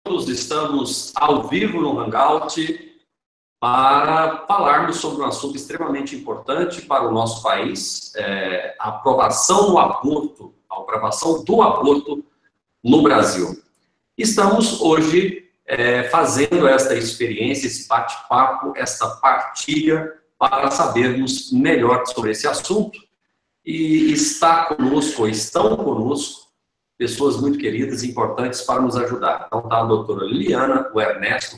todos, estamos ao vivo no Hangout para falarmos sobre um assunto extremamente importante para o nosso país, a aprovação do aborto no Brasil. Estamos hoje fazendo esta experiência, esse bate-papo, esta partilha, para sabermos melhor sobre esse assunto. E estão conosco, pessoas muito queridas e importantes para nos ajudar. Então, está a doutora Liliana, o Ernesto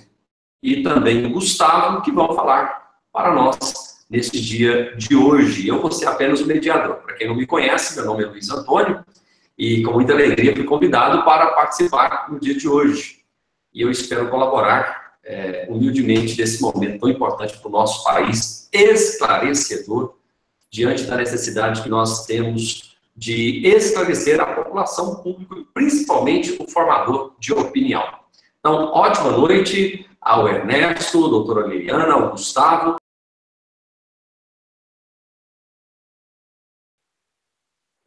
e também o Gustavo, que vão falar para nós nesse dia de hoje. Eu vou ser apenas o mediador. Para quem não me conhece, meu nome é Luiz Antônio e, com muita alegria, fui convidado para participar no dia de hoje. E eu espero colaborar humildemente nesse momento tão importante para o nosso país, esclarecedor, diante da necessidade que nós temos de esclarecer a população pública, principalmente o formador de opinião. Então, ótima noite ao Ernesto, doutora Liliana, ao Gustavo.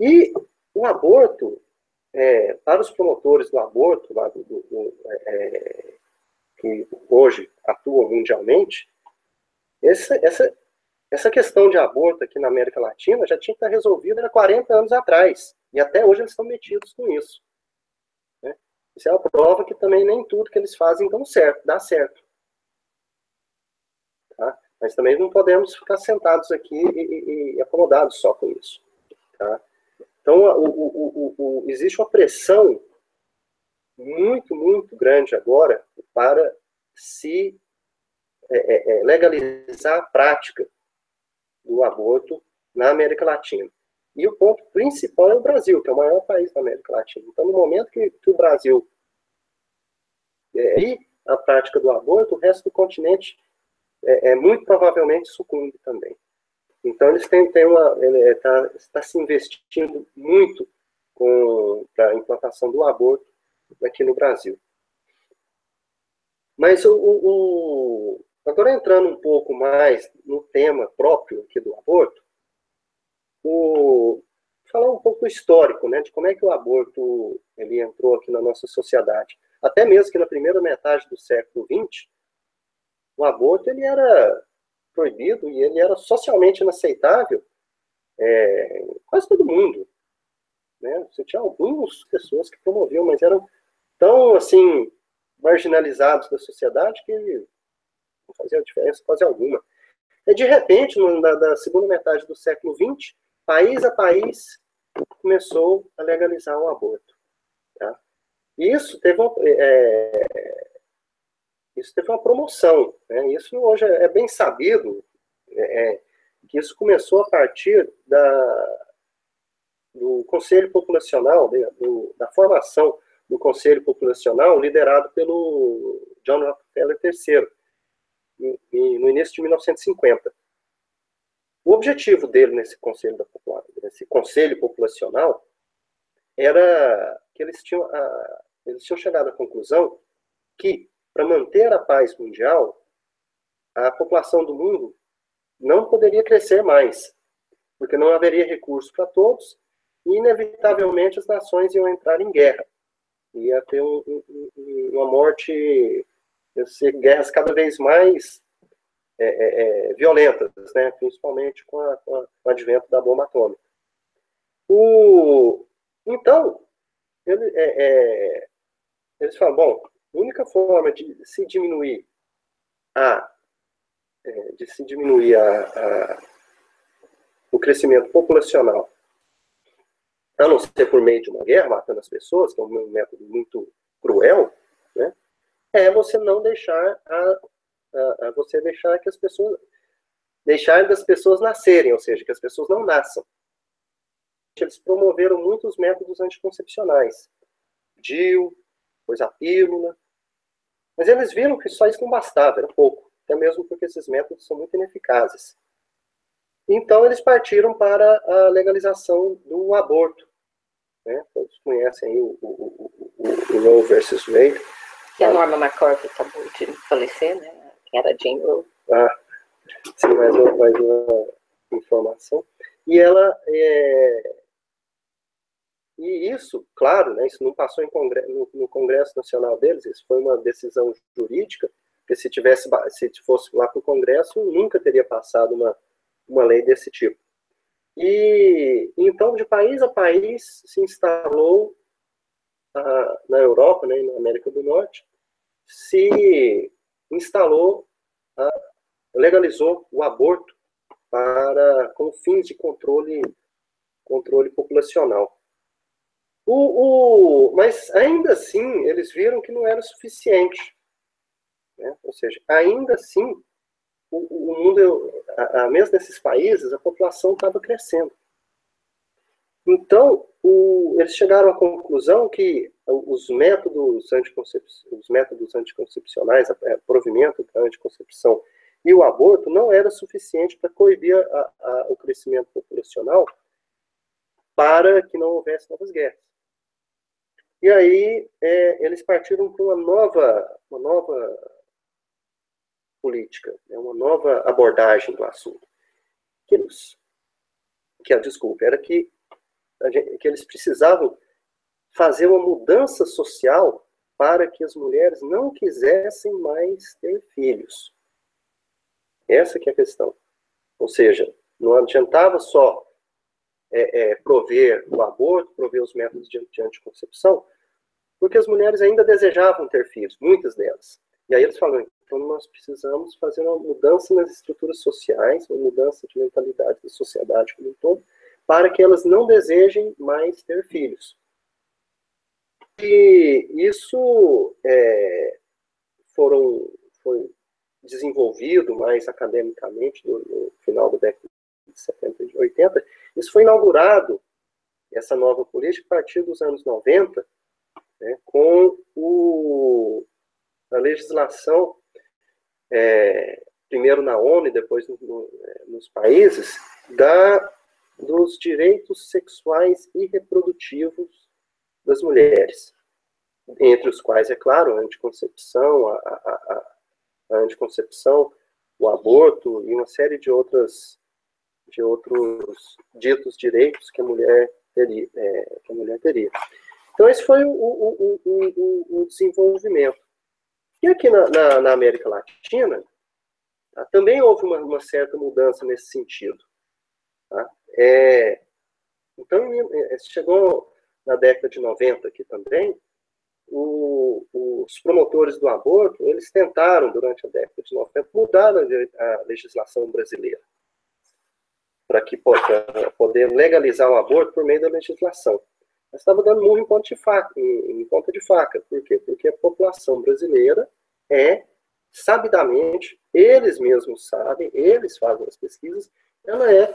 E o aborto, para os promotores do aborto, que hoje atuam mundialmente, essa questão de aborto aqui na América Latina já tinha que estar resolvida há 40 anos atrás. E até hoje eles estão metidos com isso. Né? Isso é uma prova que também nem tudo que eles fazem dá certo. Tá? Mas também não podemos ficar sentados aqui e acomodados só com isso. Tá? Então, existe uma pressão muito, muito grande agora para se legalizar a prática do aborto na América Latina. E o ponto principal é o Brasil, que é o maior país da América Latina. Então, no momento que o Brasil e a prática do aborto, o resto do continente muito provavelmente sucumbe também. Então, eles está se investindo muito para a implantação do aborto aqui no Brasil. Mas agora, entrando um pouco mais no tema próprio aqui do aborto, falar um pouco do histórico, né, de como é que o aborto ele entrou aqui na nossa sociedade. Até mesmo que na primeira metade do século XX, o aborto ele era proibido e ele era socialmente inaceitável quase todo mundo. Né? Você tinha algumas pessoas que promoviam, mas eram tão, assim, marginalizados da sociedade que não fazia diferença quase alguma. E, de repente, na segunda metade do século XX, país a país começou a legalizar o aborto. Tá? E isso teve uma promoção. Né? Isso hoje é bem sabido, que isso começou a partir do Conselho Populacional, da formação do Conselho Populacional, liderado pelo John Rockefeller III, no início de 1950. O objetivo dele nesse Conselho Populacional era que eles tinham chegado à conclusão que, para manter a paz mundial, a população do mundo não poderia crescer mais, porque não haveria recurso para todos e, inevitavelmente, as nações iam entrar em guerra. Ia ter uma morte, ia ser guerras cada vez mais violentas, né? Principalmente com o advento da bomba atômica. Então, eles falam, bom, a única forma de se diminuir o crescimento populacional, a não ser por meio de uma guerra, matando as pessoas, que é um método muito cruel, né, é você não deixar deixar das pessoas nascerem, ou seja, que as pessoas não nasçam. Eles promoveram muitos métodos anticoncepcionais, DIU, depois a pílula, mas eles viram que só isso não bastava, era pouco, até mesmo porque esses métodos são muito ineficazes. Então, eles partiram para a legalização do aborto. Né? Todos conhecem aí o Roe versus Wade. Que a Norma McCorvey acabou de falecer, né? Que era Jane Roe. Sim, mais uma informação. E ela E isso, claro, né, isso não passou no Congresso Nacional deles, isso foi uma decisão jurídica, porque se fosse lá para o Congresso, nunca teria passado uma lei desse tipo. E então, de país a país, se instalou na Europa, né, na América do Norte, se instalou, legalizou o aborto com fins de controle populacional. Mas ainda assim, eles viram que não era suficiente. Né? Ou seja, ainda assim, o mundo, mesmo nesses países, a população estava crescendo. Então, eles chegaram à conclusão que os métodos anticoncepcionais, o provimento da anticoncepção e o aborto não era suficiente para coibir o crescimento populacional para que não houvesse novas guerras. E aí, eles partiram para uma nova política, né, uma nova abordagem do assunto. Era que eles precisavam fazer uma mudança social para que as mulheres não quisessem mais ter filhos. Essa que é a questão. Ou seja, não adiantava só prover o aborto, prover os métodos de anticoncepção, porque as mulheres ainda desejavam ter filhos, muitas delas. E aí eles falam, então nós precisamos fazer uma mudança nas estruturas sociais, uma mudança de mentalidade da sociedade como um todo, para que elas não desejem mais ter filhos. E isso foi desenvolvido mais academicamente no final da década de 70 e 80. Isso foi inaugurado, essa nova política, a partir dos anos 90, né, com a legislação, primeiro na ONU e depois nos países, dos direitos sexuais e reprodutivos das mulheres, entre os quais, é claro, a anticoncepção, a anticoncepção, o aborto e uma série de outros ditos direitos que a mulher teria. Então, esse foi o desenvolvimento. E aqui na América Latina, também houve uma certa mudança nesse sentido. Tá? Então, chegou na década de 90 aqui também, os promotores do aborto, eles tentaram, durante a década de 90, mudar a legislação brasileira para poder legalizar o aborto por meio da legislação. Mas estava dando murro em ponta de faca. Por quê? Porque a população brasileira sabidamente, eles mesmos sabem, eles fazem as pesquisas, ela é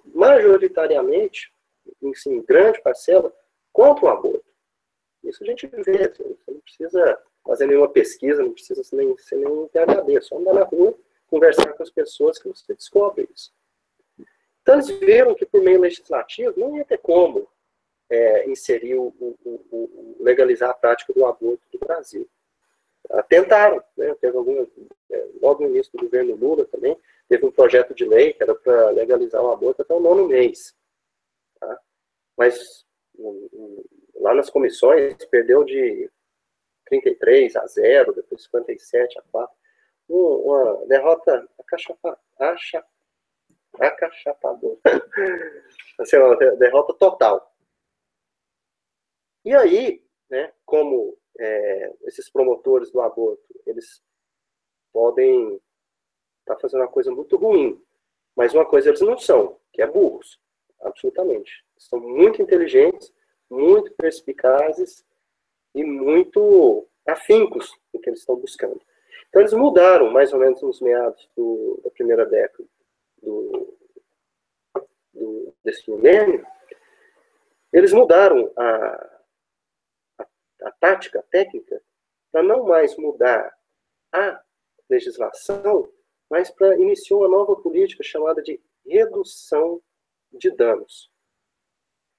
majoritariamente, em grande parcela, contra o aborto. Isso a gente vê, você não precisa fazer nenhuma pesquisa, não precisa ser nenhum PhD, é só andar na rua, conversar com as pessoas que você descobre isso. Então eles viram que por meio legislativo não ia ter como inserir legalizar a prática do aborto no Brasil. Tentaram, né? Teve logo no início do governo Lula também, teve um projeto de lei que era para legalizar o aborto até o 9º mês. Tá? Mas lá nas comissões perdeu de 33-0, depois 57-4. Uma derrota acachapadora. Assim, uma derrota total. E aí, né, como esses promotores do aborto, eles podem estar fazendo uma coisa muito ruim, mas uma coisa eles não são, que é burros, absolutamente. São muito inteligentes, muito perspicazes e muito afincos no que eles estão buscando. Então eles mudaram, mais ou menos nos meados da primeira década desse milênio, eles mudaram a tática, a técnica, para não mais mudar a legislação, mas para iniciar uma nova política chamada de redução de danos.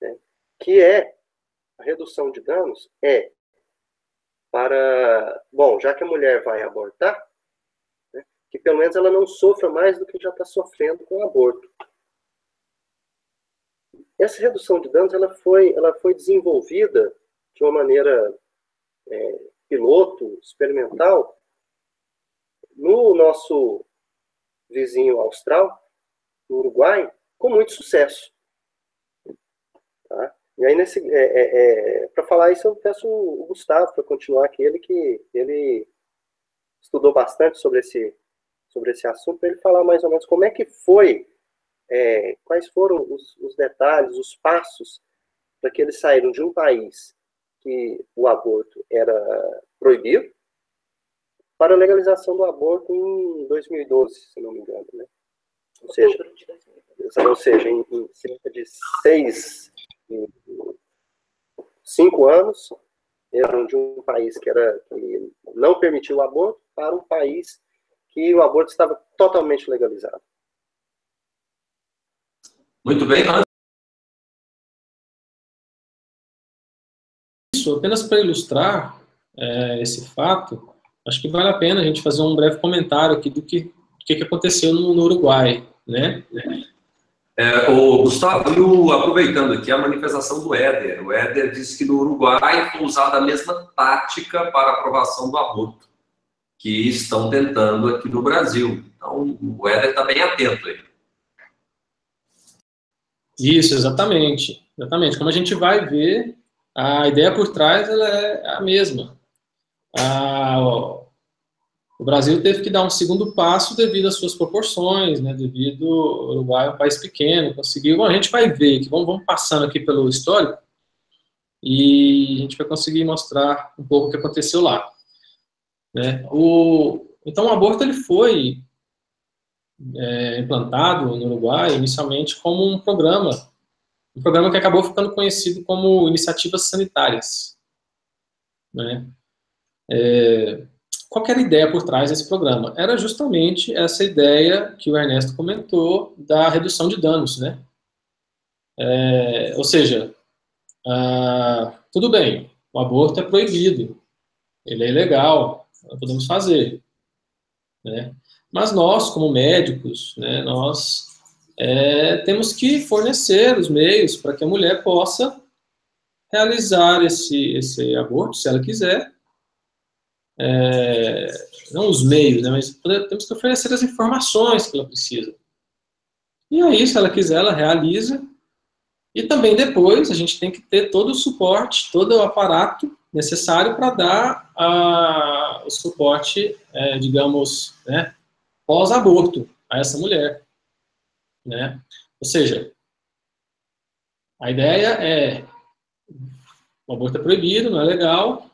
Né? Que a redução de danos já que a mulher vai abortar, né, que pelo menos ela não sofra mais do que já está sofrendo com o aborto. essa redução de danos ela foi desenvolvida de uma maneira piloto, experimental, no nosso vizinho austral, no Uruguai, com muito sucesso. Tá? E aí, para falar isso, eu peço o Gustavo para continuar aqui, ele estudou bastante sobre esse assunto, para ele falar mais ou menos como é que foi, quais foram os detalhes, os passos, para que eles saíram de um país que o aborto era proibido, para a legalização do aborto em 2012, se não me engano, né? Ou seja, em cerca de 5 anos, eram de um país que não permitia o aborto para um país que o aborto estava totalmente legalizado. Muito bem. Isso, apenas para ilustrar esse fato, acho que vale a pena a gente fazer um breve comentário aqui do que aconteceu no Uruguai, né? Gustavo, aproveitando aqui a manifestação do Éder. O Éder disse que no Uruguai foi usada a mesma tática para aprovação do aborto que estão tentando aqui no Brasil. Então, o Éder está bem atento aí. Isso, exatamente. Exatamente. Como a gente vai ver, a ideia por trás ela é a mesma. O Brasil teve que dar um segundo passo devido às suas proporções, né? Devido ao Uruguai é um país pequeno, conseguiu. Bom, a gente vai ver, que vamos passando aqui pelo histórico e a gente vai conseguir mostrar um pouco o que aconteceu lá, né? Então, o aborto ele foi implantado no Uruguai inicialmente como um programa que acabou ficando conhecido como iniciativas sanitárias, né? Qual que era a ideia por trás desse programa? Era justamente essa ideia que o Ernesto comentou da redução de danos, né? Ou seja, tudo bem, o aborto é proibido, ele é ilegal, não podemos fazer, né? Mas nós, como médicos, né, nós temos que fornecer os meios para que a mulher possa realizar esse aborto, se ela quiser. Não os meios, né, mas temos que oferecer as informações que ela precisa. E aí, se ela quiser, ela realiza. E também depois a gente tem que ter todo o suporte, todo o aparato necessário para dar o suporte, digamos, né, pós-aborto a essa mulher, né? Ou seja, a ideia é o aborto é proibido, não é legal,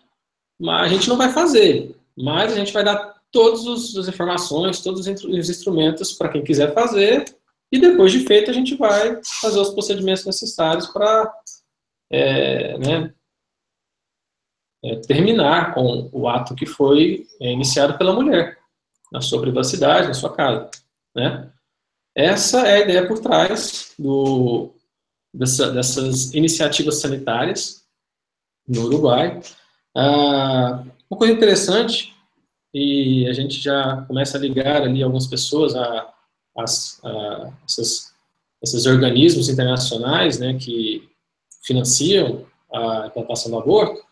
mas a gente não vai fazer, mas a gente vai dar todas as informações, todos os instrumentos para quem quiser fazer, e depois de feito a gente vai fazer os procedimentos necessários para terminar com o ato que foi iniciado pela mulher, na sua privacidade, na sua casa, né? Essa é a ideia por trás dessas iniciativas sanitárias no Uruguai. Uma coisa interessante, e a gente já começa a ligar ali algumas pessoas a esses organismos internacionais, né, que financiam a implantação do aborto,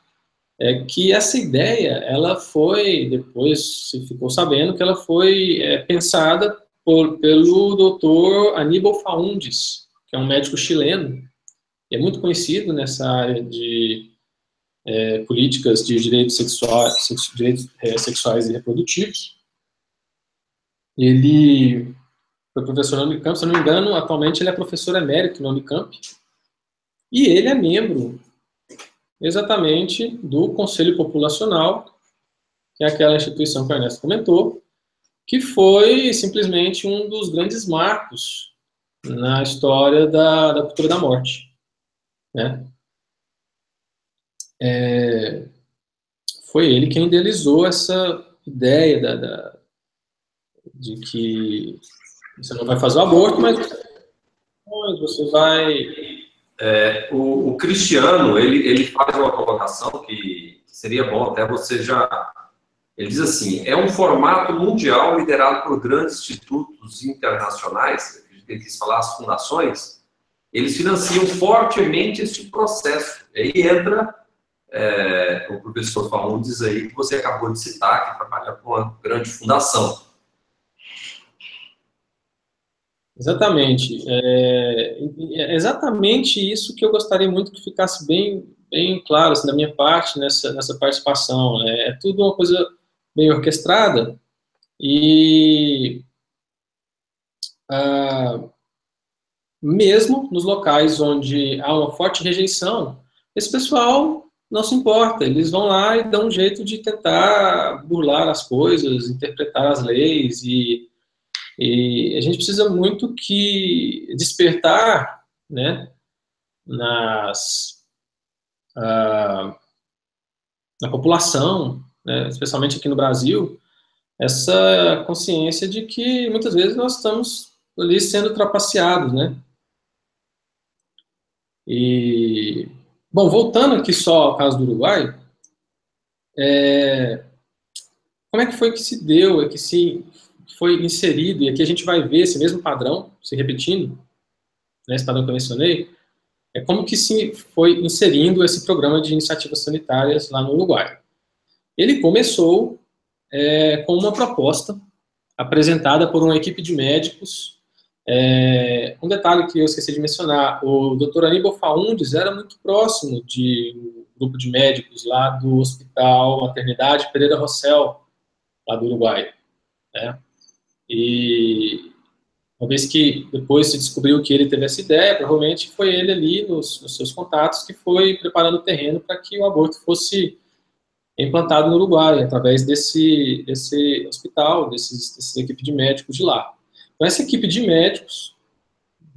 é que essa ideia, ela foi, depois se ficou sabendo que ela foi pensada pelo Dr. Aníbal Faúndes, que é um médico chileno, e é muito conhecido nessa área de políticas de direitos sexuais e reprodutivos. Ele foi professor na Unicamp, se não me engano, atualmente ele é professor emérito na Unicamp, e ele é membro exatamente do Conselho Populacional, que é aquela instituição que o Ernesto comentou, que foi simplesmente um dos grandes marcos na história da cultura da morte, né? Foi ele quem idealizou essa ideia de que você não vai fazer o aborto, mas você vai... O Cristiano, ele faz uma colocação que seria bom até você já... Ele diz assim, é um formato mundial liderado por grandes institutos internacionais, ele quis falar as fundações, eles financiam fortemente esse processo. Aí entra o professor Faundes aí, que você acabou de citar, que trabalha com uma grande fundação. Exatamente. É exatamente isso que eu gostaria muito que ficasse bem claro assim, da minha parte nessa participação. É tudo uma coisa bem orquestrada e mesmo nos locais onde há uma forte rejeição, esse pessoal não se importa, eles vão lá e dão um jeito de tentar burlar as coisas, interpretar as leis e a gente precisa muito que despertar, né, na população, né, especialmente aqui no Brasil, essa consciência de que muitas vezes nós estamos ali sendo trapaceados, né? E, bom, voltando aqui só ao caso do Uruguai, como é que foi que se deu, que se foi inserido, e aqui a gente vai ver esse mesmo padrão se repetindo, né, esse padrão que eu mencionei, como que se foi inserindo esse programa de iniciativas sanitárias lá no Uruguai. Ele começou com uma proposta apresentada por uma equipe de médicos. Um detalhe que eu esqueci de mencionar, o Dr. Aníbal Faundes era muito próximo de um grupo de médicos lá do Hospital Maternidade Pereira Rossell, lá do Uruguai, né? E uma vez que depois se descobriu que ele teve essa ideia, provavelmente foi ele ali nos seus contatos que foi preparando o terreno para que o aborto fosse implantado no Uruguai, através desse hospital, dessa equipe de médicos de lá. Então, essa equipe de médicos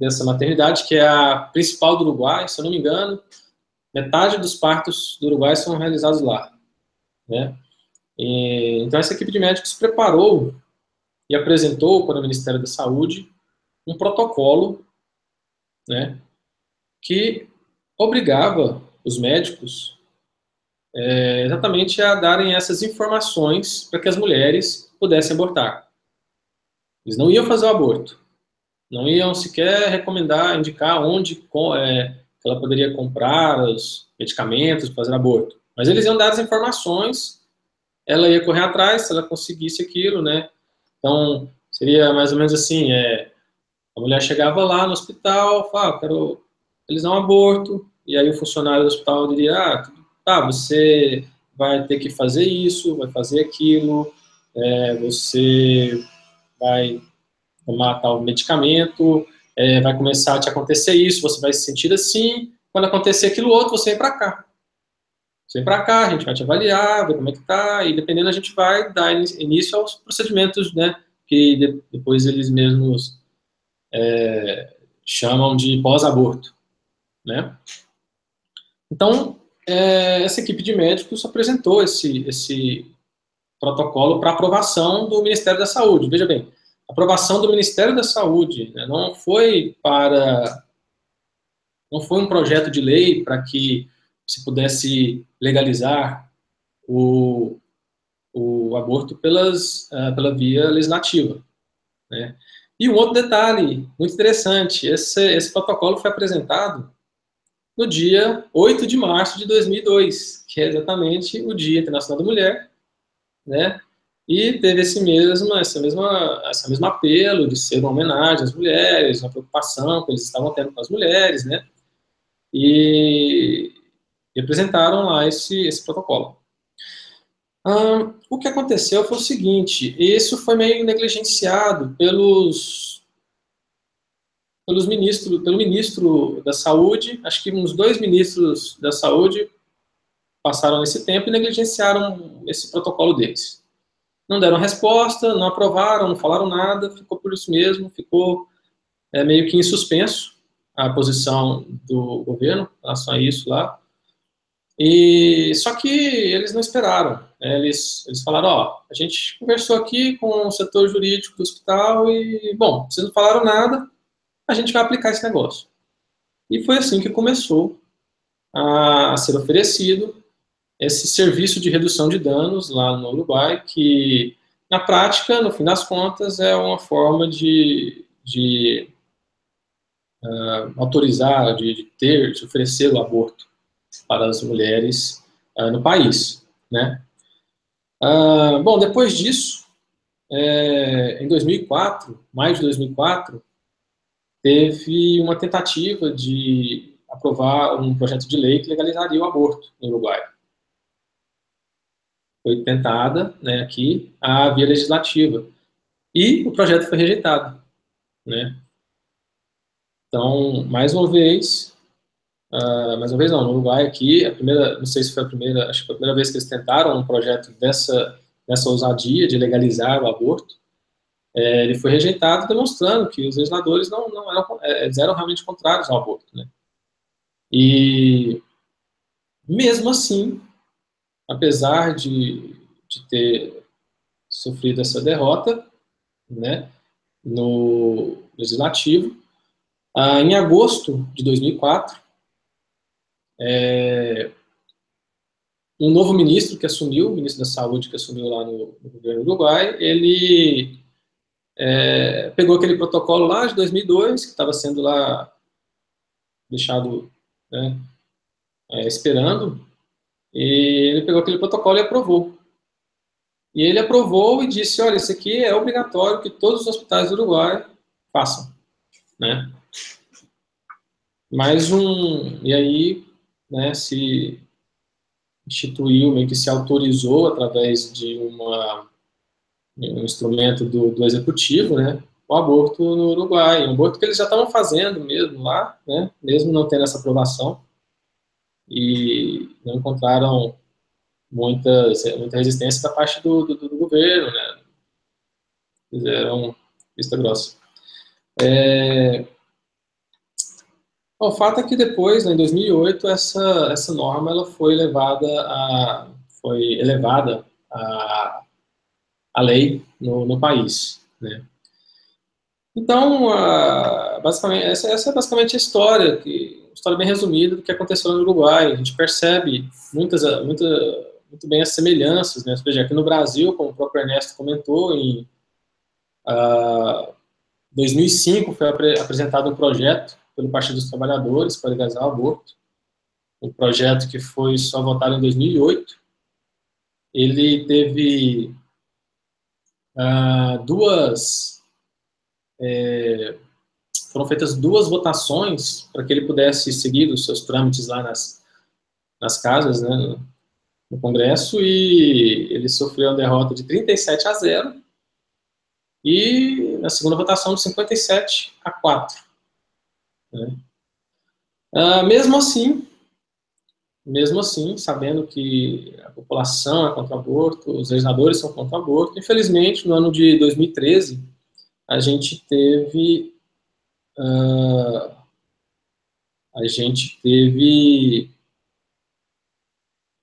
dessa maternidade, que é a principal do Uruguai, se eu não me engano, metade dos partos do Uruguai são realizados lá, né? Então, essa equipe de médicos preparou e apresentou para o Ministério da Saúde um protocolo, né, que obrigava os médicos exatamente a darem essas informações para que as mulheres pudessem abortar. Eles não iam fazer o aborto, não iam sequer recomendar, indicar onde ela poderia comprar os medicamentos para fazer aborto, mas eles iam dar as informações, ela ia correr atrás se ela conseguisse aquilo, né? Então, seria mais ou menos assim, a mulher chegava lá no hospital, falava, quero realizar um aborto, e aí o funcionário do hospital diria, tá, você vai ter que fazer isso, vai fazer aquilo, você vai tomar tal medicamento, vai começar a te acontecer isso, você vai se sentir assim, quando acontecer aquilo outro, você vem para cá. Você vem para cá, a gente vai te avaliar, ver como é que tá, e dependendo a gente vai dar início aos procedimentos, né, que depois eles mesmos chamam de pós-aborto, né? Então, essa equipe de médicos apresentou esse protocolo para aprovação do Ministério da Saúde. Veja bem, a aprovação do Ministério da Saúde, né, não foi um projeto de lei para que se pudesse legalizar o aborto pela via legislativa, né? E um outro detalhe muito interessante, esse protocolo foi apresentado no dia 8 de março de 2002, que é exatamente o Dia Internacional da Mulher, né? E teve esse mesmo apelo de ser uma homenagem às mulheres, uma preocupação que eles estavam tendo com as mulheres, né? E apresentaram lá esse protocolo. O que aconteceu foi o seguinte, isso foi meio negligenciado pelo ministro da Saúde, acho que uns 2 ministros da Saúde passaram esse tempo e negligenciaram esse protocolo deles. Não deram resposta, não aprovaram, não falaram nada, ficou por isso mesmo, ficou meio que em suspenso a posição do governo em relação a isso lá. E só que eles não esperaram, né? Eles falaram, a gente conversou aqui com o setor jurídico do hospital e, bom, vocês não falaram nada, a gente vai aplicar esse negócio. E foi assim que começou a ser oferecido esse serviço de redução de danos lá no Uruguai, que, na prática, no fim das contas, é uma forma de autorizar, de oferecer o aborto para as mulheres no país, né? Bom, depois disso, em 2004, maio de 2004, teve uma tentativa de aprovar um projeto de lei que legalizaria o aborto no Uruguai. Foi tentada, né, aqui a via legislativa e o projeto foi rejeitado, né? Então, mais uma vez não, no Uruguai aqui, não sei se foi a primeira, acho que foi a primeira vez que eles tentaram um projeto dessa ousadia de legalizar o aborto. Ele foi rejeitado, demonstrando que os legisladores não eram, eles eram realmente contrários ao aborto, né? E mesmo assim, apesar de ter sofrido essa derrota, né, no legislativo, em agosto de 2004, um novo ministro que assumiu, o ministro da Saúde que assumiu lá no governo do Uruguai, ele pegou aquele protocolo lá de 2002, que estava sendo lá deixado, né, esperando, e ele pegou aquele protocolo e aprovou. E ele aprovou e disse, olha, isso aqui é obrigatório que todos os hospitais do Uruguai façam, né? E aí, né, se instituiu, meio que se autorizou através de um instrumento do executivo, né, o aborto no Uruguai, um aborto que eles já estavam fazendo mesmo lá, né, mesmo não tendo essa aprovação, e não encontraram muita resistência da parte do governo, né, fizeram vista grossa. O fato é que depois, né, em 2008, essa norma ela foi elevada a lei no país, né? Então, basicamente, essa é basicamente a história, história bem resumida do que aconteceu no Uruguai. A gente percebe muito bem as semelhanças, né? Ou seja, aqui no Brasil, como o próprio Ernesto comentou, em 2005 foi apresentado um projeto pelo Partido dos Trabalhadores para legalizar o aborto, um projeto que foi só votado em 2008. Ele teve foram feitas 2 votações para que ele pudesse seguir os seus trâmites lá nas casas, né, no Congresso, e ele sofreu uma derrota de 37-0 e na segunda votação de 57-4. Né? Mesmo assim, sabendo que a população é contra o aborto, os legisladores são contra o aborto, infelizmente, no ano de 2013, a gente teve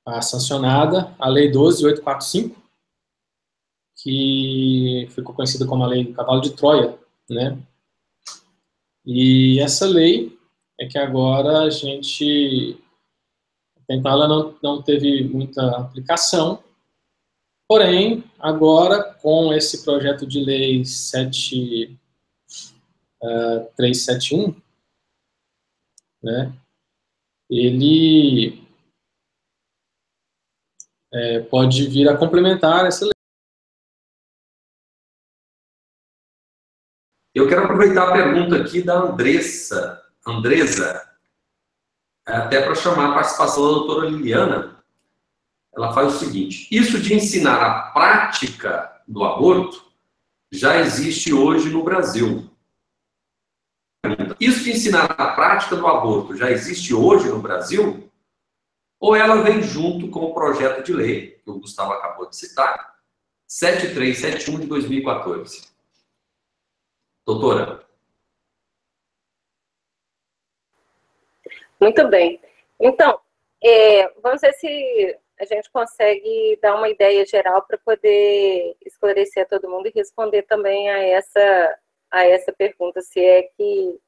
a sancionada a Lei 12.845, que ficou conhecida como a Lei do Cavalo de Troia, né? E essa lei é que agora a gente... Então, ela não teve muita aplicação, porém, agora, com esse projeto de lei 7371, né, ele pode vir a complementar essa lei. Eu quero aproveitar a pergunta aqui da Andresa, até para chamar a participação da doutora Liliana. Ela faz o seguinte: isso de ensinar a prática do aborto já existe hoje no Brasil. Isso de ensinar a prática do aborto já existe hoje no Brasil? Ou ela vem junto com o projeto de lei, que o Gustavo acabou de citar, 7371 de 2014? Doutora. Muito bem. Então, vamos ver se a gente consegue dar uma ideia geral para poder esclarecer a todo mundo e responder também a essa pergunta, se é que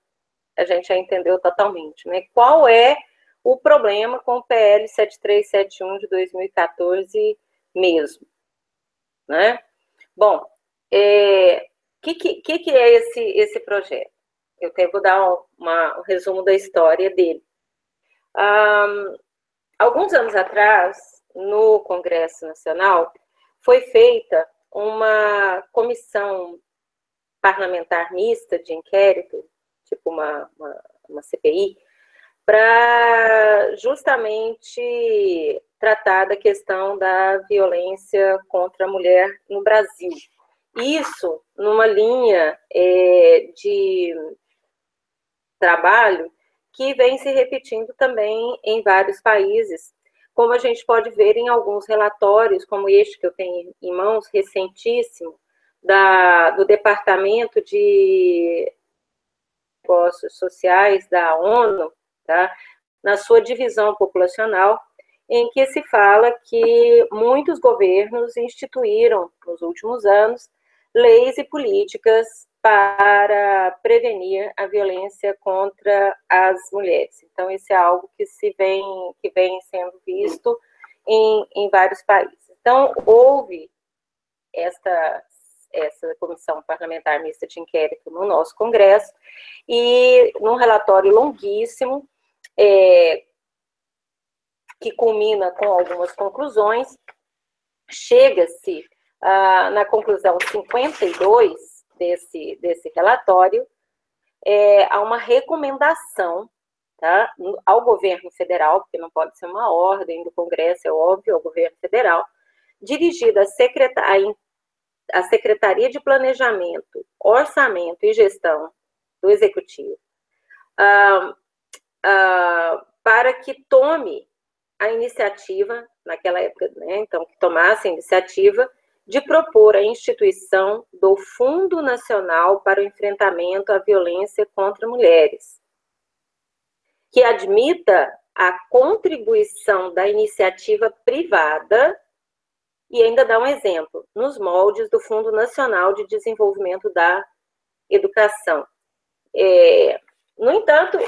a gente já entendeu totalmente, né? Qual é o problema com o PL 7371 de 2014 mesmo, né? Bom, que é esse projeto? eu até vou dar um resumo da história dele. Alguns anos atrás, no Congresso Nacional, foi feita uma comissão parlamentar mista de inquérito, tipo uma CPI, para justamente tratar da questão da violência contra a mulher no Brasil. Isso numa linha de trabalho que vem se repetindo também em vários países, como a gente pode ver em alguns relatórios, como este que eu tenho em mãos, recentíssimo, do Departamento de Negócios Sociais da ONU, tá? Na sua divisão populacional, em que se fala que muitos governos instituíram, nos últimos anos, leis e políticas para prevenir a violência contra as mulheres. Então, isso é algo que vem sendo visto em vários países. Então, houve essa comissão parlamentar mista de inquérito no nosso Congresso, e num relatório longuíssimo, que culmina com algumas conclusões, chega-se na conclusão 52 desse relatório, a uma recomendação, tá, ao governo federal, porque não pode ser uma ordem do Congresso, é óbvio, ao governo federal, dirigida à Secretaria de Planejamento, Orçamento e Gestão do Executivo, para que tome a iniciativa, naquela época, né, então, que tomasse a iniciativa de propor a instituição do Fundo Nacional para o Enfrentamento à Violência contra Mulheres, que admita a contribuição da iniciativa privada, e ainda dá um exemplo, nos moldes do Fundo Nacional de Desenvolvimento da Educação. No entanto,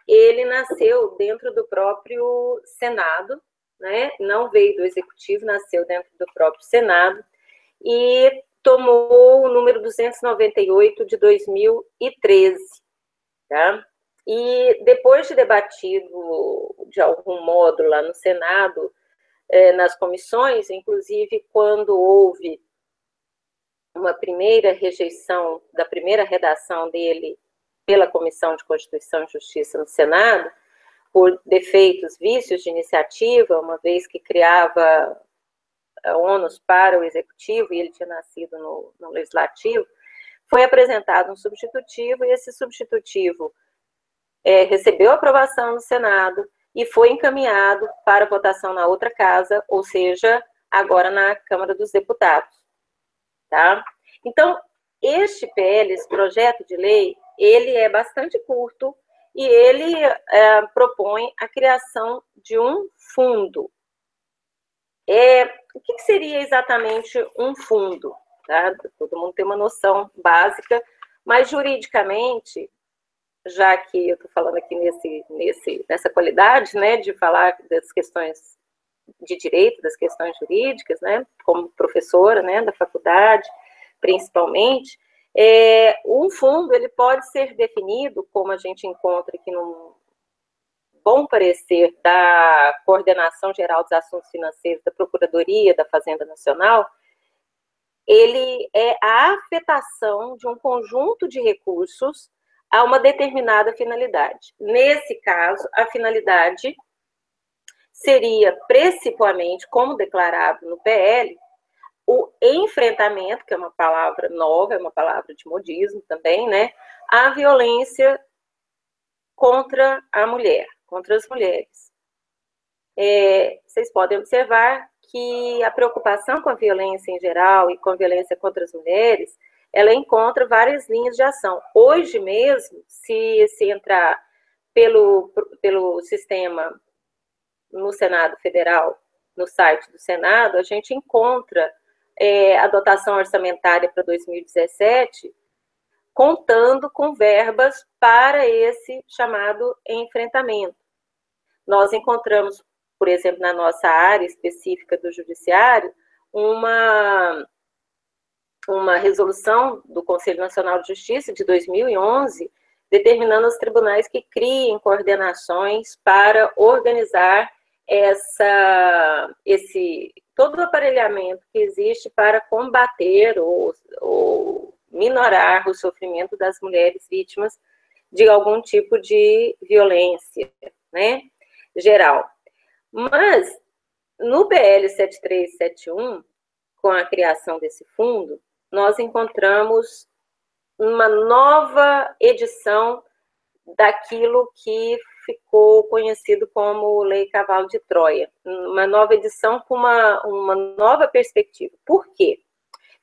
ele nasceu dentro do próprio Senado, né? Não veio do Executivo, nasceu dentro do próprio Senado, e tomou o número 298 de 2013, tá? E depois de debatido de algum modo lá no Senado, nas comissões, inclusive quando houve uma primeira rejeição da primeira redação dele pela Comissão de Constituição e Justiça no Senado, por defeitos, vícios de iniciativa, uma vez que criava ônus para o Executivo, e ele tinha nascido no Legislativo, foi apresentado um substitutivo, e esse substitutivo recebeu aprovação no Senado e foi encaminhado para votação na outra casa, ou seja, agora na Câmara dos Deputados. Tá? Então, este PL, esse projeto de lei, ele é bastante curto e ele propõe a criação de um fundo. O que seria exatamente um fundo? Tá? Todo mundo tem uma noção básica, mas juridicamente, já que eu estou falando aqui nessa qualidade, né, de falar das questões de direito, das questões jurídicas, né, como professora, né, da faculdade, principalmente, um fundo, ele pode ser definido, como a gente encontra aqui no bom parecer da Coordenação Geral dos Assuntos Financeiros da Procuradoria da Fazenda Nacional, ele é a afetação de um conjunto de recursos a uma determinada finalidade. Nesse caso, a finalidade seria, principalmente, como declarado no PL, o enfrentamento, que é uma palavra nova, é uma palavra de modismo também, né? A violência contra a mulher, contra as mulheres. Vocês podem observar que a preocupação com a violência em geral e com a violência contra as mulheres, ela encontra várias linhas de ação. Hoje mesmo, se entrar pelo sistema no Senado Federal, no site do Senado, a gente encontra a dotação orçamentária para 2017, contando com verbas para esse chamado enfrentamento. Nós encontramos, por exemplo, na nossa área específica do judiciário, uma uma resolução do Conselho Nacional de Justiça de 2011, determinando aos tribunais que criem coordenações para organizar todo o aparelhamento que existe para combater ou minorar o sofrimento das mulheres vítimas de algum tipo de violência, né, geral. Mas, no PL 7371, com a criação desse fundo, nós encontramos uma nova edição daquilo que ficou conhecido como Lei Cavalo de Troia. Uma nova edição com uma nova perspectiva. Por quê?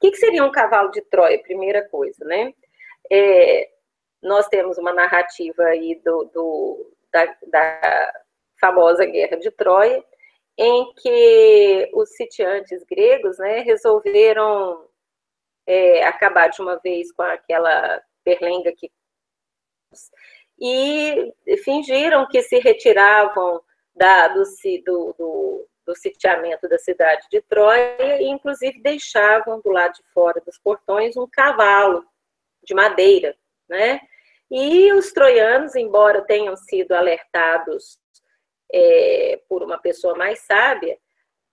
O que seria um cavalo de Troia? Primeira coisa, né? Nós temos uma narrativa aí da famosa Guerra de Troia, em que os sitiantes gregos, né, resolveram acabar de uma vez com aquela perlenga e fingiram que se retiravam do sitiamento da cidade de Troia e, inclusive, deixavam do lado de fora dos portões um cavalo de madeira, né? E os troianos, embora tenham sido alertados por uma pessoa mais sábia,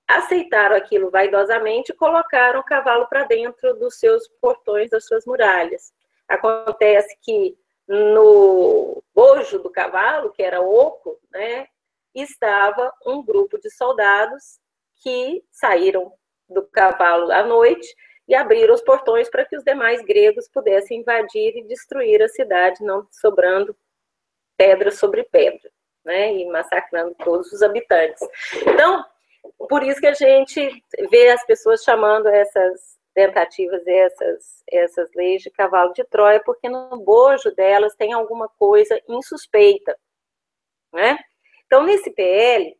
aceitaram aquilo vaidosamente e colocaram o cavalo para dentro dos seus portões, das suas muralhas. Acontece que no bojo do cavalo, que era oco, né, estava um grupo de soldados que saíram do cavalo à noite e abriram os portões para que os demais gregos pudessem invadir e destruir a cidade, não sobrando pedra sobre pedra, né, e massacrando todos os habitantes. Então, por isso que a gente vê as pessoas chamando essas tentativas, essas leis de cavalo de Troia, porque no bojo delas tem alguma coisa insuspeita, né? Então, nesse PL,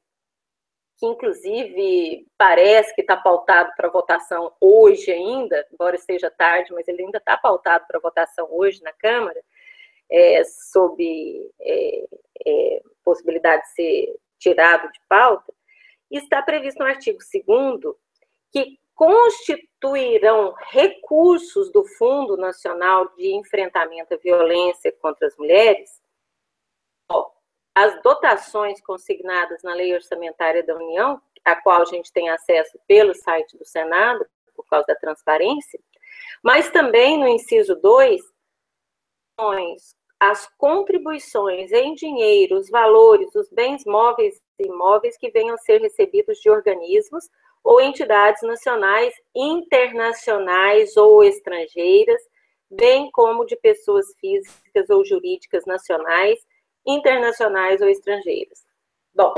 que inclusive parece que está pautado para votação hoje ainda, embora esteja tarde, mas ele ainda está pautado para votação hoje na Câmara, sob possibilidade de ser tirado de pauta, está previsto no artigo 2º que constituirão recursos do Fundo Nacional de Enfrentamento à Violência contra as Mulheres as dotações consignadas na Lei Orçamentária da União, a qual a gente tem acesso pelo site do Senado, por causa da transparência, mas também no inciso 2, as contribuições em dinheiro, os valores, os bens móveis e imóveis que venham a ser recebidos de organismos ou entidades nacionais, internacionais ou estrangeiras, bem como de pessoas físicas ou jurídicas nacionais, internacionais ou estrangeiras. Bom,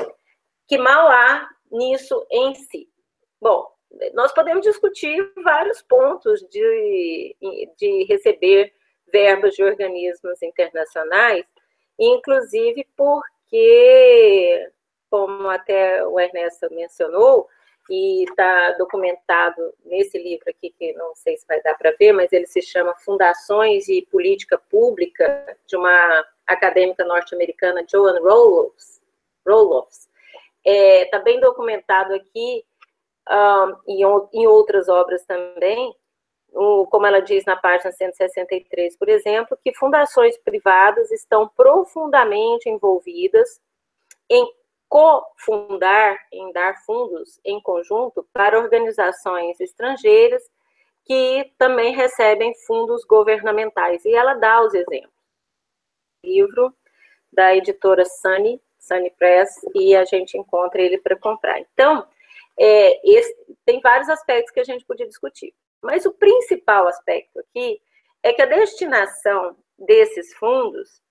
que mal há nisso em si? Bom, nós podemos discutir vários pontos de receber verbas de organismos internacionais, inclusive porque, como até o Ernesto mencionou, e está documentado nesse livro aqui, que não sei se vai dar para ver, mas ele se chama Fundações e Política Pública, de uma acadêmica norte-americana, Joan Roloffs. Está bem documentado aqui, em outras obras também, como ela diz na página 163, por exemplo, que fundações privadas estão profundamente envolvidas em cofundar, em dar fundos em conjunto para organizações estrangeiras que também recebem fundos governamentais. E ela dá os exemplos. Livro da editora Sunny Press, e a gente encontra ele para comprar. Então, tem vários aspectos que a gente podia discutir. Mas o principal aspecto aqui é que a destinação desses fundos,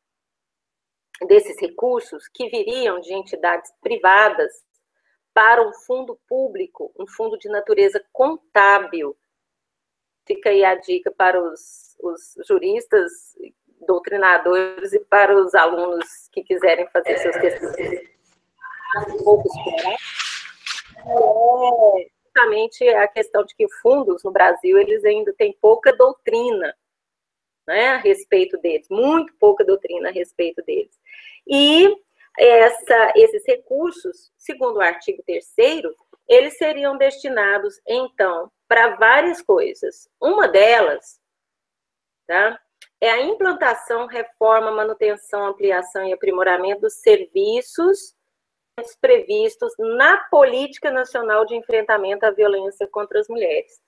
desses recursos que viriam de entidades privadas para um fundo público, um fundo de natureza contábil. Fica aí a dica para os juristas, doutrinadores e para os alunos que quiserem fazer seus textos. Um pouco esperar. Justamente a questão de que fundos no Brasil, eles ainda têm pouca doutrina, né, a respeito deles, muito pouca doutrina a respeito deles. E esses recursos, segundo o artigo 3º, eles seriam destinados, então, para várias coisas. Uma delas, tá, é a implantação, reforma, manutenção, ampliação e aprimoramento dos serviços previstos na Política Nacional de Enfrentamento à Violência contra as Mulheres.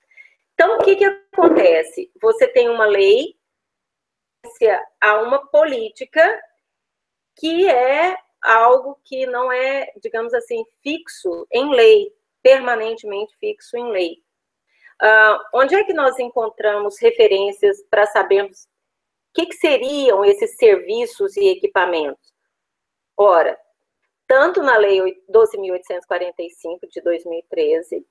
Então, o que acontece? Você tem uma lei, há uma política que é algo que não é, digamos assim, fixo em lei, permanentemente fixo em lei. Onde é que nós encontramos referências para sabermos o que seriam esses serviços e equipamentos? Ora, tanto na Lei 12.845 de 2013,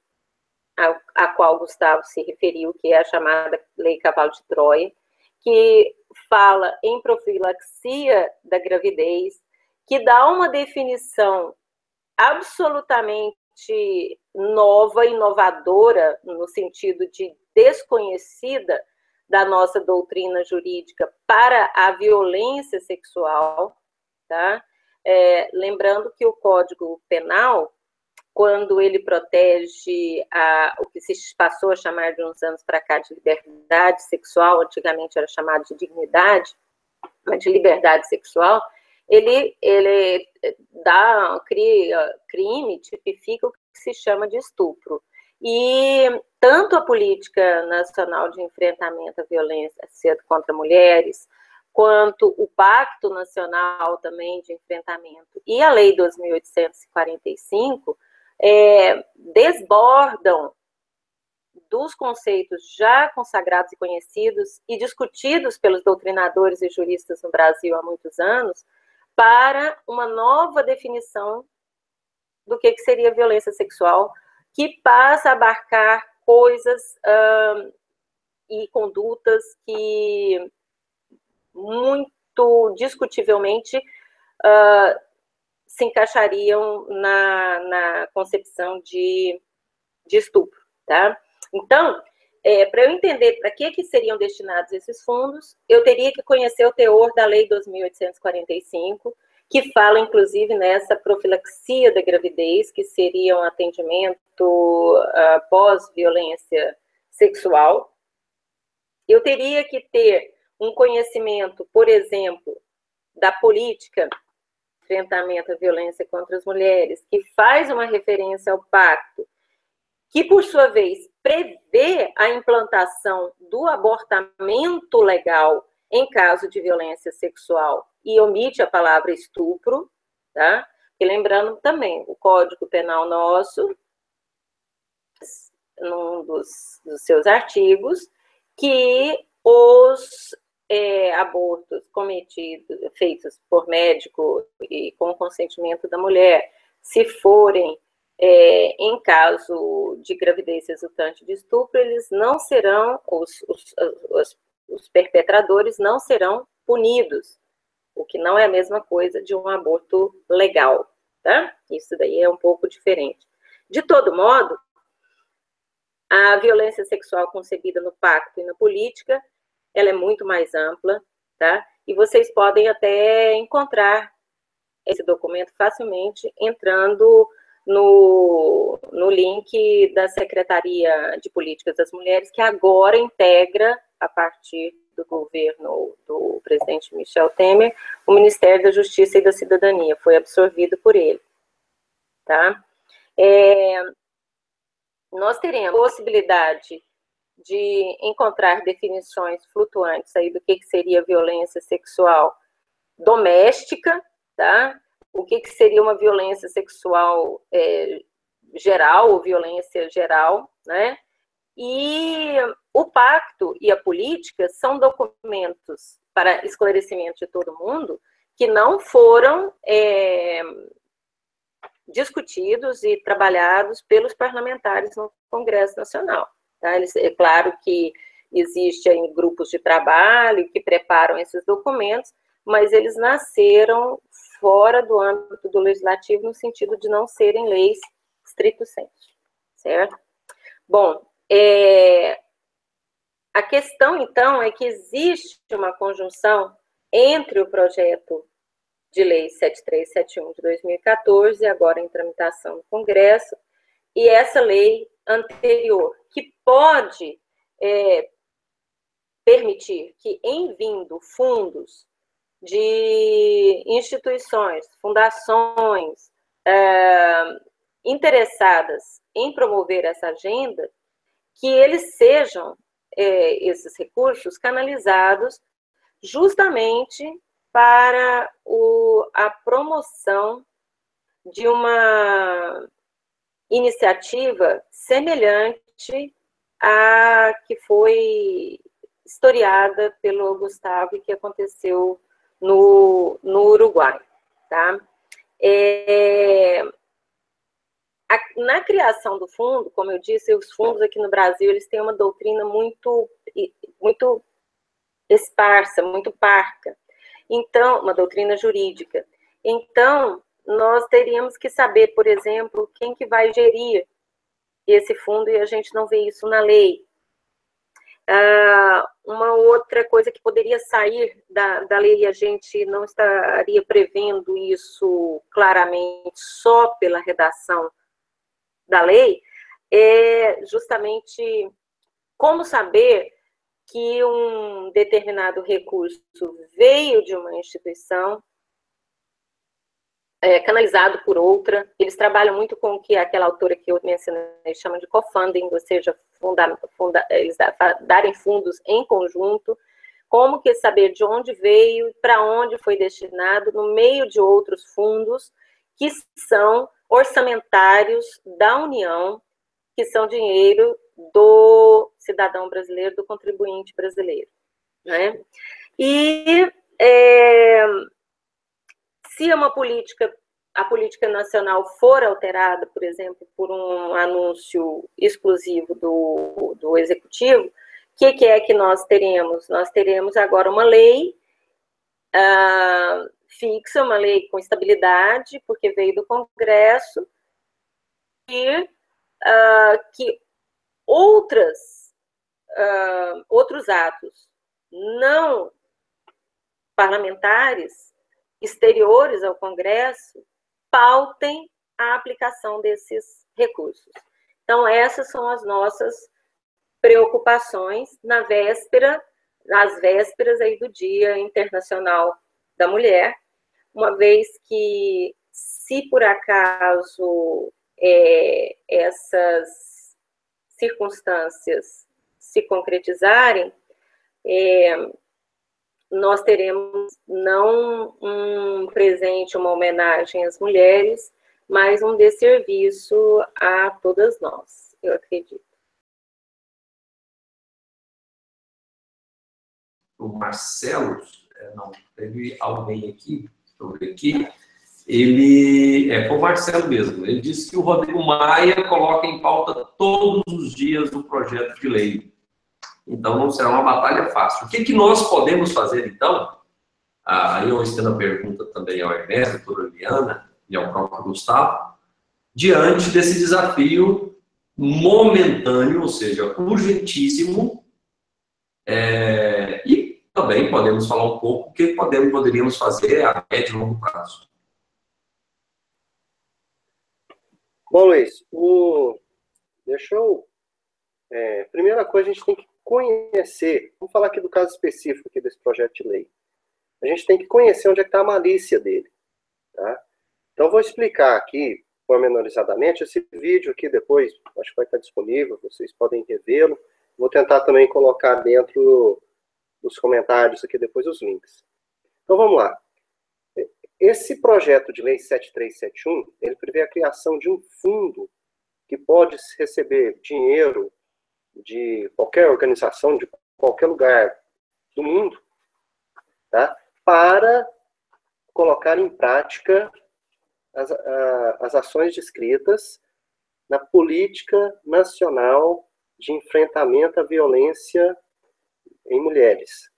a qual Gustavo se referiu, que é a chamada Lei Cavalo de Troia, que fala em profilaxia da gravidez, que dá uma definição absolutamente nova, inovadora, no sentido de desconhecida da nossa doutrina jurídica para a violência sexual, tá? Lembrando que o Código Penal, quando ele protege o que se passou a chamar de uns anos para cá de liberdade sexual, antigamente era chamado de dignidade, mas de liberdade sexual, ele cria crime, tipifica o que se chama de estupro. E tanto a Política Nacional de Enfrentamento à Violência contra Mulheres, quanto o Pacto Nacional também de Enfrentamento e a Lei 2.845, desbordam dos conceitos já consagrados e conhecidos e discutidos pelos doutrinadores e juristas no Brasil há muitos anos, para uma nova definição do que seria violência sexual, que passa a abarcar coisas e condutas que muito discutivelmente se encaixariam na concepção de estupro, tá? Então, para eu entender para que seriam destinados esses fundos, eu teria que conhecer o teor da Lei 2.845, que fala, inclusive, nessa profilaxia da gravidez, que seria um atendimento pós-violência sexual. Eu teria que ter um conhecimento, por exemplo, da política de enfrentamento à violência contra as mulheres, que faz uma referência ao pacto, que, por sua vez, prevê a implantação do abortamento legal em caso de violência sexual e omite a palavra estupro, tá? E lembrando também, o Código Penal nosso, num dos seus artigos, que os abortos feitos por médico e com consentimento da mulher, se forem em caso de gravidez resultante de estupro, eles não serão, os perpetradores não serão punidos, o que não é a mesma coisa de um aborto legal, tá? Isso daí é um pouco diferente. De todo modo, a violência sexual concebida no pacto e na política, ela é muito mais ampla, tá? E vocês podem até encontrar esse documento facilmente entrando no link da Secretaria de Políticas das Mulheres, que agora integra, a partir do governo do presidente Michel Temer, o Ministério da Justiça e da Cidadania, foi absorvido por ele, tá? Nós teremos a possibilidade de encontrar definições flutuantes aí do que seria violência sexual doméstica, tá? O que seria uma violência sexual geral, ou violência geral, né? E o pacto e a política são documentos para esclarecimento de todo mundo que não foram discutidos e trabalhados pelos parlamentares no Congresso Nacional. Tá? É claro que existem grupos de trabalho que preparam esses documentos, mas eles nasceram fora do âmbito do legislativo, no sentido de não serem leis stricto sensu, certo? Bom, a questão, então, é que existe uma conjunção entre o projeto de lei 7371 de 2014, agora em tramitação no Congresso, e essa lei anterior, que pode permitir que, em vindo fundos de instituições, fundações interessadas em promover essa agenda, que eles sejam, esses recursos, canalizados justamente para a promoção de uma iniciativa semelhante à que foi historiada pelo Gustavo e que aconteceu no Uruguai, tá? Na criação do fundo, como eu disse, os fundos aqui no Brasil, eles têm uma doutrina muito esparsa, muito parca. Então, uma doutrina jurídica. Então, nós teríamos que saber, por exemplo, quem que vai gerir esse fundo, e a gente não vê isso na lei. Uma outra coisa que poderia sair da lei, e a gente não estaria prevendo isso claramente só pela redação da lei, é justamente como saber que um determinado recurso veio de uma instituição, canalizado por outra. Eles trabalham muito com o que aquela autora que eu mencionei chama de co-funding, ou seja, eles darem fundos em conjunto. Como que saber de onde veio, para onde foi destinado, no meio de outros fundos que são orçamentários da União, que são dinheiro do cidadão brasileiro, do contribuinte brasileiro, né? E se a política nacional for alterada, por exemplo, por um anúncio exclusivo do Executivo, o que é que nós teremos? Nós teremos agora uma lei fixa, uma lei com estabilidade, porque veio do Congresso, e que outros atos não parlamentares, exteriores ao Congresso, pautem a aplicação desses recursos. Então, essas são as nossas preocupações nas vésperas aí do Dia Internacional da Mulher, uma vez que, se por acaso essas circunstâncias se concretizarem, nós teremos não um presente, uma homenagem às mulheres, mas um desserviço a todas nós, eu acredito. O Marcelo, não, teve alguém aqui, deixa eu ver aqui, ele, foi o Marcelo mesmo, ele disse que o Rodrigo Maia coloca em pauta todos os dias o projeto de lei. Então, não será uma batalha fácil. O que nós podemos fazer, então? Aí eu estendo a pergunta também ao Ernesto, à doutora Liana e ao próprio Gustavo, diante desse desafio momentâneo, ou seja, urgentíssimo, e também podemos falar um pouco o que poderíamos fazer a médio e longo prazo. Bom, Luiz, deixa eu... primeira coisa, a gente tem que conhecer, vamos falar aqui do caso específico aqui desse projeto de lei. A gente tem que conhecer onde é que está a malícia dele, tá? Então, vou explicar aqui, pormenorizadamente, esse vídeo aqui depois, acho que vai estar disponível, vocês podem revê-lo. Vou tentar também colocar dentro dos comentários aqui depois os links. Então, vamos lá. Esse projeto de lei 7371, ele prevê a criação de um fundo que pode receber dinheiro de qualquer organização, de qualquer lugar do mundo, tá? Para colocar em prática as ações descritas na política nacional de enfrentamento à violência em mulheres.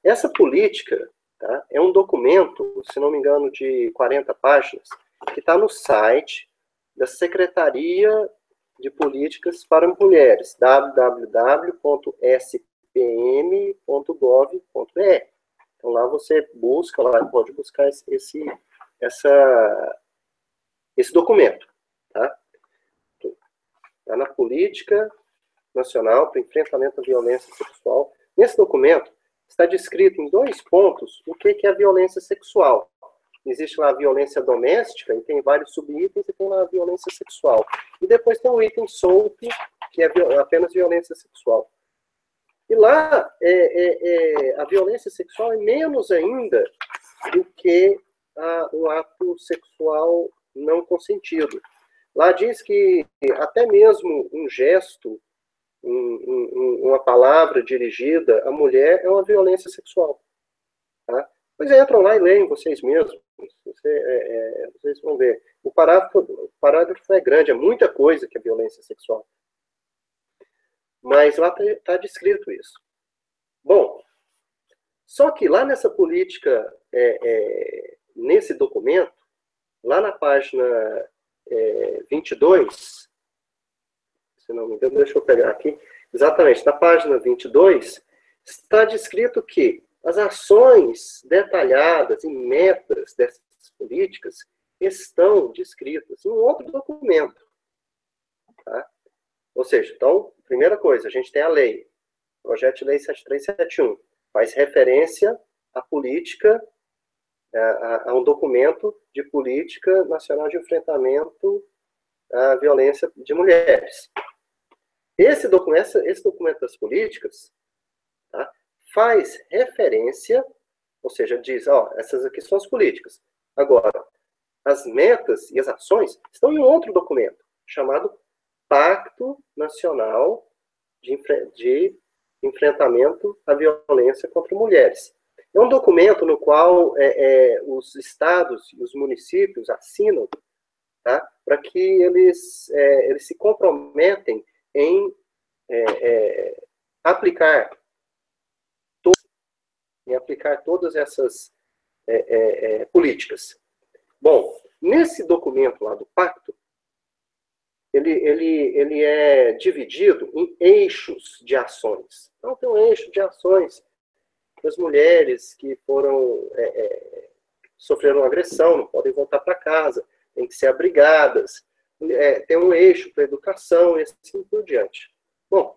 Essa política, tá, é um documento, se não me engano, de 40 páginas, que está no site da Secretaria de Políticas para Mulheres, www.spm.gov.br. Então, lá você busca, lá pode buscar esse documento. Tá? Está na política Nacional para o Enfrentamento à Violência Sexual. Nesse documento está descrito em 2 pontos o que é a violência sexual. Existe lá a violência doméstica, e tem vários subitens, e tem lá a violência sexual. E depois tem o item solto, que é apenas violência sexual. E lá, a violência sexual é menos ainda do que o ato sexual não consentido. Lá diz que até mesmo um gesto, uma palavra dirigida à mulher é uma violência sexual. Tá? Pois entram lá e leem vocês mesmos. Vocês vão ver. O parágrafo é grande, é muita coisa que é violência sexual. Mas lá está descrito isso. Bom, só que lá nessa política, nesse documento, lá na página 22, se não me engano, deixa eu pegar aqui, exatamente, na página 22, está descrito que as ações detalhadas e metas dessas políticas estão descritas em um outro documento. Tá? Ou seja, então, primeira coisa, a gente tem a lei, Projeto de Lei 7371, faz referência à política, a um documento de política nacional de enfrentamento à violência de mulheres. Esse documento das políticas, tá, faz referência, ou seja, diz, essas aqui são as políticas. Agora, as metas e as ações estão em outro documento, chamado Pacto Nacional de Enfrentamento à Violência contra Mulheres. É um documento no qual os estados e os municípios assinam, tá, para que eles se comprometem em aplicar todas essas políticas. Bom, nesse documento lá do pacto, ele é dividido em eixos de ações. Então, tem um eixo de ações das mulheres que sofreram agressão, não podem voltar para casa, têm que ser abrigadas. Tem um eixo para educação e assim por diante. Bom,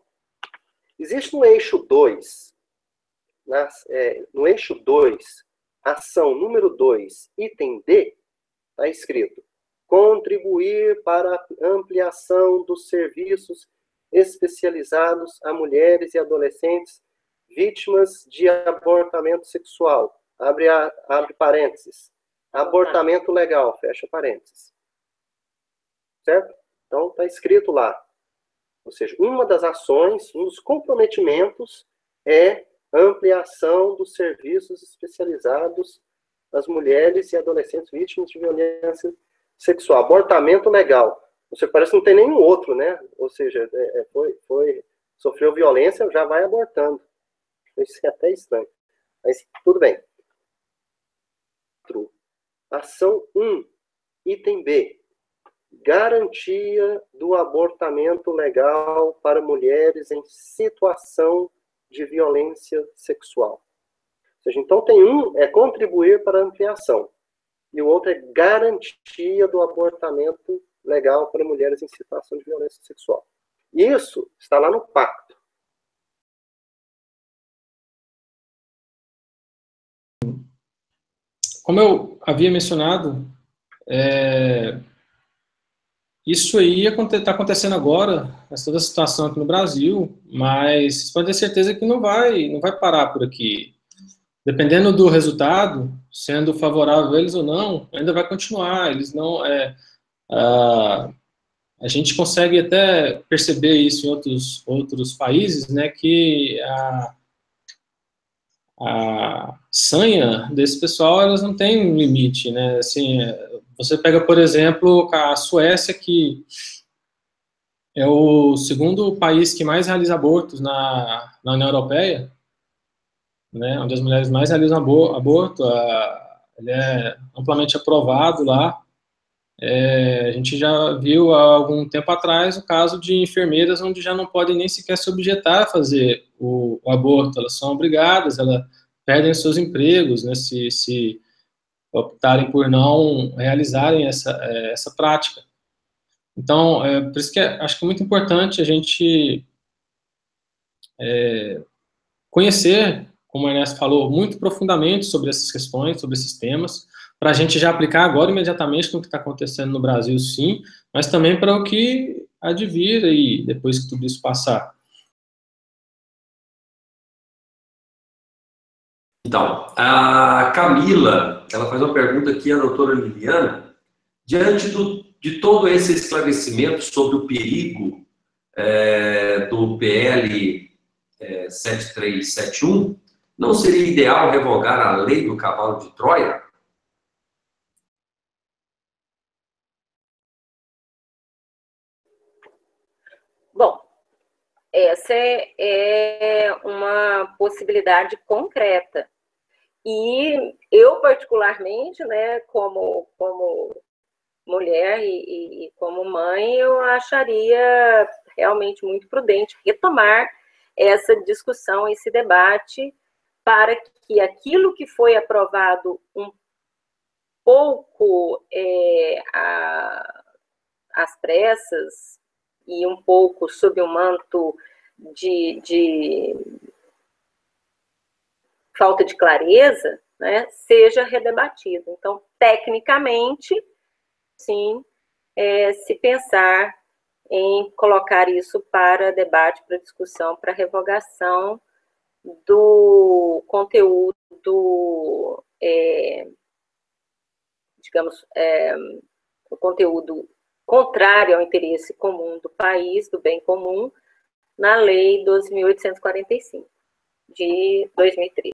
existe um eixo 2. No eixo 2, ação número 2, item D, está escrito: contribuir para a ampliação dos serviços especializados a mulheres e adolescentes vítimas de abortamento sexual. Abre parênteses. Abortamento legal, fecha parênteses. Certo? Então, está escrito lá. Ou seja, uma das ações, um dos comprometimentos é ampliação dos serviços especializados às mulheres e adolescentes vítimas de violência sexual. Abortamento legal. Você parece que não tem nenhum outro, né? Ou seja, sofreu violência, já vai abortando. Isso é até estranho. Mas tudo bem. Ação 1, item B. Garantia do abortamento legal para mulheres em situação de violência sexual. Ou seja, então tem um, contribuir para a ampliação. E o outro é garantia do abortamento legal para mulheres em situação de violência sexual. Isso está lá no pacto. Como eu havia mencionado, isso aí está acontecendo agora, toda a situação aqui no Brasil, mas vocês podem ter certeza que não vai parar por aqui. Dependendo do resultado, sendo favorável a eles ou não, ainda vai continuar. Eles não, a gente consegue até perceber isso em outros países, né, que a sanha desse pessoal, elas não têm um limite, né? Assim, você pega, por exemplo, a Suécia, que é o segundo país que mais realiza abortos na União Europeia, né, onde as mulheres mais realizam aborto, ele é amplamente aprovado lá. A gente já viu há algum tempo atrás o caso de enfermeiras onde já não podem nem sequer se objetar a fazer o aborto, elas são obrigadas, elas perdem os seus empregos, né, se optarem por não realizarem essa prática. Então, por isso que acho que é muito importante a gente conhecer, como a Ernesto falou, muito profundamente sobre essas questões, sobre esses temas, para a gente já aplicar agora imediatamente no que está acontecendo no Brasil, sim, mas também para o que há de vir aí, depois que tudo isso passar. Então, a Camila, ela faz uma pergunta aqui à doutora Liliana, diante de todo esse esclarecimento sobre o perigo do PL 7371, não seria ideal revogar a lei do cavalo de Troia? Bom, essa é uma possibilidade concreta. E eu, particularmente, né, como mulher e como mãe, eu acharia realmente muito prudente retomar essa discussão, esse debate, para que aquilo que foi aprovado um pouco às pressas e um pouco sob o manto de falta de clareza, né, seja redebatido. Então, tecnicamente, sim, se pensar em colocar isso para debate, para discussão, para revogação do conteúdo, digamos, o conteúdo contrário ao interesse comum do país, do bem comum, na Lei 12.845, de 2003.